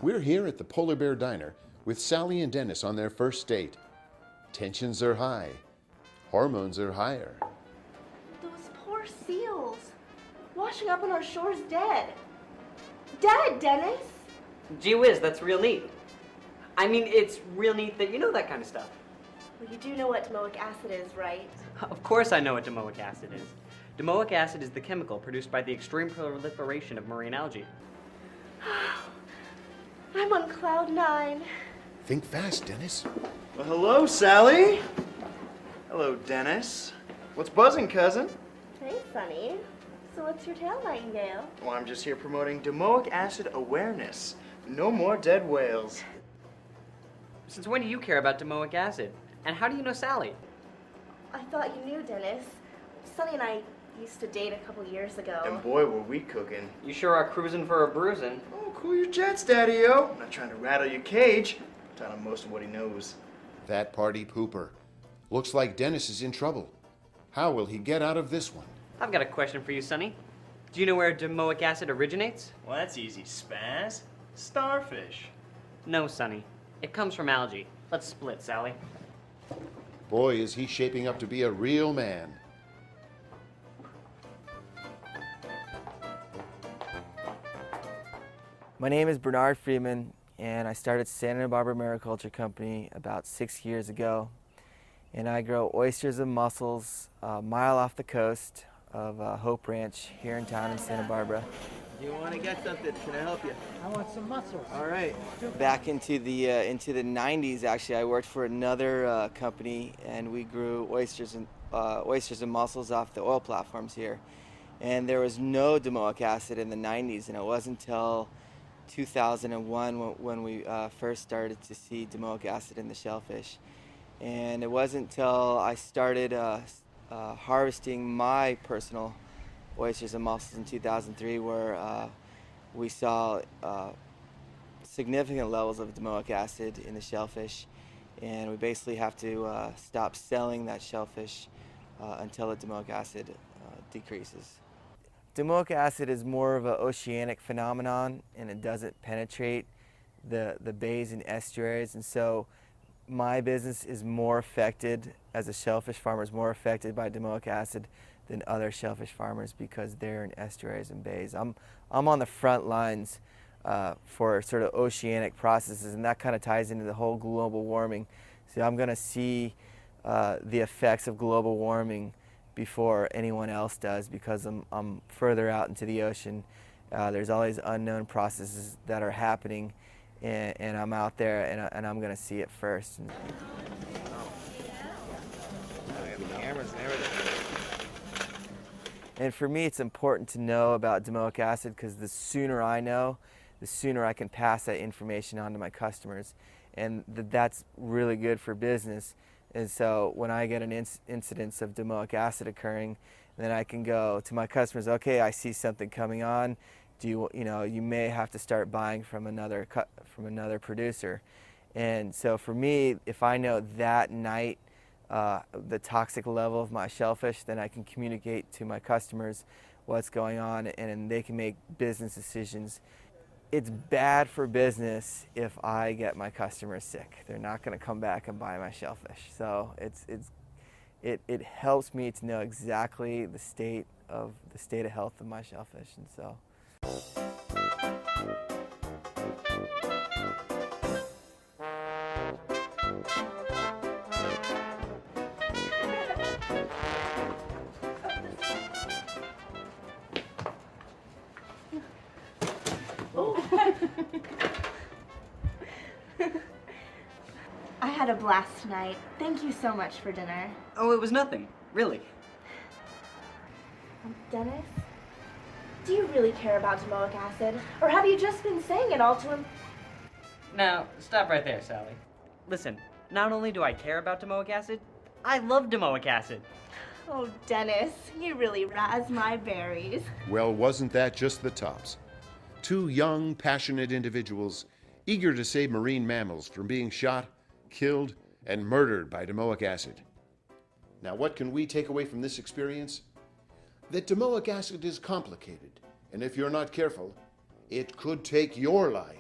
We're here at the Polar Bear Diner with Sally and Dennis on their first date. Tensions are high. Hormones are higher. Those poor seals. Washing up on our shores dead. Dead, Dennis! Gee whiz, that's real neat. I mean, it's real neat that you know that kind of stuff. Well, you do know what domoic acid is, right? Of course I know what domoic acid is. Domoic acid is the chemical produced by the extreme proliferation of marine algae. I'm on cloud 9. Think fast, Dennis. Well, hello, Sally. Hello, Dennis. What's buzzing, cousin? Hey, Sonny. So what's your tale, Nightingale? Well, I'm just here promoting domoic acid awareness. No more dead whales. Since when do you care about domoic acid? And how do you know Sally? I thought you knew, Dennis. Sonny and I used to date a couple years ago. And boy, were we cooking. You sure are cruising for a bruising. Oh, cool your jets, Daddy-o. I'm not trying to rattle your cage. I'm telling him most of what he knows. That party pooper. Looks like Dennis is in trouble. How will he get out of this one? I've got a question for you, Sonny. Do you know where domoic acid originates? Well, that's easy, Spaz. Starfish. No, Sonny. It comes from algae. Let's split, Sally. Boy, is he shaping up to be a real man. My name is Bernard Freeman, and I started Santa Barbara Mariculture Company about 6 years ago. And I grow oysters and mussels a mile off the coast of Hope Ranch here in town in Santa Barbara. You want to get something? Can I help you? I want some mussels. All right. Back into the 90s, actually, I worked for another company, and we grew oysters and mussels off the oil platforms here. And there was no domoic acid in the 90s, and it wasn't until 2001 when we first started to see domoic acid in the shellfish. And it wasn't until I started harvesting my personal oysters and mussels in 2003 where we saw significant levels of domoic acid in the shellfish, and we basically have to stop selling that shellfish until the domoic acid decreases. Domoic acid is more of an oceanic phenomenon, and it doesn't penetrate the bays and estuaries, and so my business is more affected, as a shellfish farmer, is more affected by domoic acid than other shellfish farmers because they're in estuaries and bays. I'm on the front lines for sort of oceanic processes, and that kind of ties into the whole global warming. So I'm going to see the effects of global warming before anyone else does because I'm further out into the ocean. There's all these unknown processes that are happening, and I'm out there, and I'm going to see it first. Cameras and everything. And for me, it's important to know about domoic acid because the sooner I know, the sooner I can pass that information on to my customers. And that's really good for business. And so when I get an incidence of domoic acid occurring, then I can go to my customers, okay, I see something coming on. You may have to start buying from another producer. And so for me, if I know that night the toxic level of my shellfish, then I can communicate to my customers what's going on, and they can make business decisions. It's bad for business if I get my customers sick. They're not going to come back and buy my shellfish. So it helps me to know exactly the state of health of my shellfish, and so. I had a blast tonight. Thank you so much for dinner. Oh, it was nothing, really. Dennis, do you really care about domoic acid? Or have you just been saying it all to him? Now, stop right there, Sally. Listen, not only do I care about domoic acid, I love domoic acid. Oh, Dennis, you really razz my berries. Well, wasn't that just the tops? Two young, passionate individuals eager to save marine mammals from being shot, killed, and murdered by domoic acid. Now, what can we take away from this experience? That domoic acid is complicated, and if you're not careful, it could take your life.